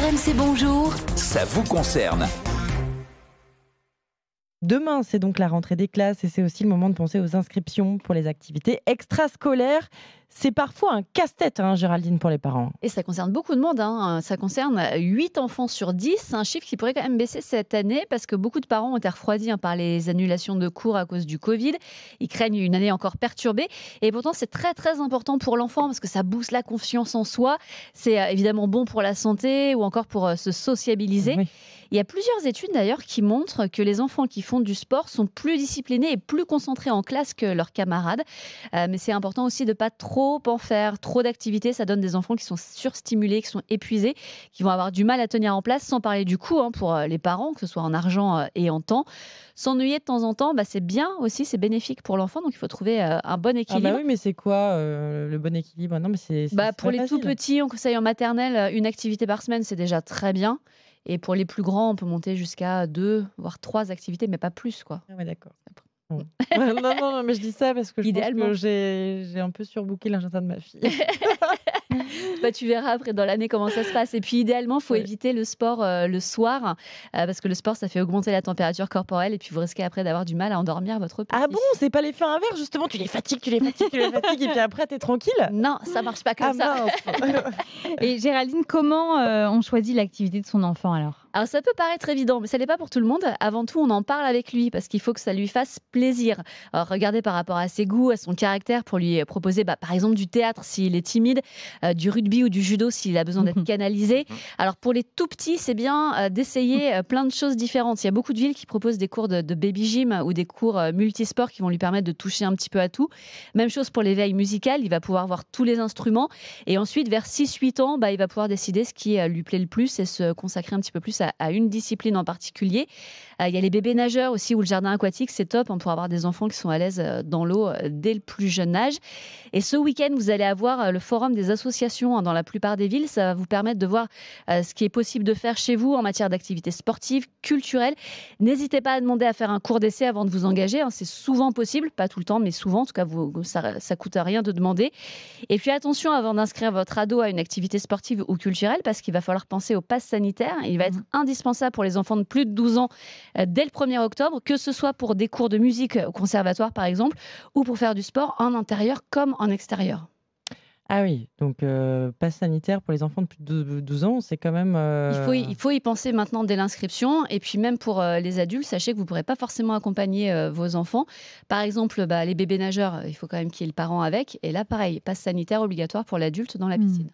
RMC Bonjour. Ça vous concerne. Demain, c'est donc la rentrée des classes et c'est aussi le moment de penser aux inscriptions pour les activités extrascolaires. C'est parfois un casse-tête, Géraldine, pour les parents. Et ça concerne beaucoup de monde. Ça concerne 8 enfants sur 10. C'est un chiffre qui pourrait quand même baisser cette année parce que beaucoup de parents ont été refroidis par les annulations de cours à cause du Covid. Ils craignent une année encore perturbée. Et pourtant, c'est très, très important pour l'enfant parce que ça booste la confiance en soi. C'est évidemment bon pour la santé ou encore pour se sociabiliser. Oui. Il y a plusieurs études d'ailleurs qui montrent que les enfants qui font du sport sont plus disciplinés et plus concentrés en classe que leurs camarades. Mais c'est important aussi de ne pas trop en faire, trop d'activités. Ça donne des enfants qui sont surstimulés, qui sont épuisés, qui vont avoir du mal à tenir en place, sans parler du coût pour les parents, que ce soit en argent et en temps. S'ennuyer de temps en temps, c'est bien aussi, c'est bénéfique pour l'enfant. Donc il faut trouver un bon équilibre. Oui, mais c'est quoi le bon équilibre? Non, mais c'est Pour les facile. tout petits, on conseille en maternelle une activité par semaine, c'est déjà très bien. Et pour les plus grands, on peut monter jusqu'à 2, voire 3 activités, mais pas plus, quoi. Ah ouais, d'accord. Bon. non, mais je dis ça parce que je pense que j'ai un peu surbooké l'agenda de ma fille. Tu verras après dans l'année comment ça se passe. Et puis idéalement, il faut éviter le sport le soir parce que le sport, ça fait augmenter la température corporelle et puis vous risquez après d'avoir du mal à endormir votre petit. Ah bon, c'est pas l'effet inverse justement, tu les fatigues et puis après t'es tranquille? Non, ça marche pas comme ça. Et Géraldine, comment on choisit l'activité de son enfant alors? Alors ça peut paraître évident, mais ça n'est pas pour tout le monde. Avant tout, on en parle avec lui parce qu'il faut que ça lui fasse plaisir. Alors, regardez par rapport à ses goûts, à son caractère pour lui proposer par exemple du théâtre s'il est timide, du rugby ou du judo s'il a besoin d'être canalisé. Alors pour les tout petits, c'est bien d'essayer plein de choses différentes. Il y a beaucoup de villes qui proposent des cours de baby gym ou des cours multisports qui vont lui permettre de toucher un petit peu à tout. Même chose pour l'éveil musical, il va pouvoir voir tous les instruments et ensuite vers 6-8 ans, il va pouvoir décider ce qui lui plaît le plus et se consacrer un petit peu plus à une discipline en particulier. Il y a les bébés nageurs aussi ou le jardin aquatique, c'est top pour avoir des enfants qui sont à l'aise dans l'eau dès le plus jeune âge. Et ce week-end, vous allez avoir le forum des associations dans la plupart des villes. Ça va vous permettre de voir ce qui est possible de faire chez vous en matière d'activités sportives, culturelles. N'hésitez pas à demander à faire un cours d'essai avant de vous engager. C'est souvent possible, pas tout le temps, mais souvent. En tout cas, ça coûte rien de demander. Et puis attention avant d'inscrire votre ado à une activité sportive ou culturelle parce qu'il va falloir penser au pass sanitaire. Il va être indispensable pour les enfants de plus de 12 ans dès le 1er octobre, que ce soit pour des cours de musique au conservatoire par exemple, ou pour faire du sport en intérieur comme en extérieur. Ah oui, donc passe sanitaire pour les enfants de plus de 12 ans, c'est quand même... Il faut y penser maintenant dès l'inscription. Et puis même pour les adultes, sachez que vous ne pourrez pas forcément accompagner vos enfants. Par exemple, les bébés nageurs, il faut quand même qu'il y ait le parent avec. Et là, pareil, passe sanitaire obligatoire pour l'adulte dans la piscine.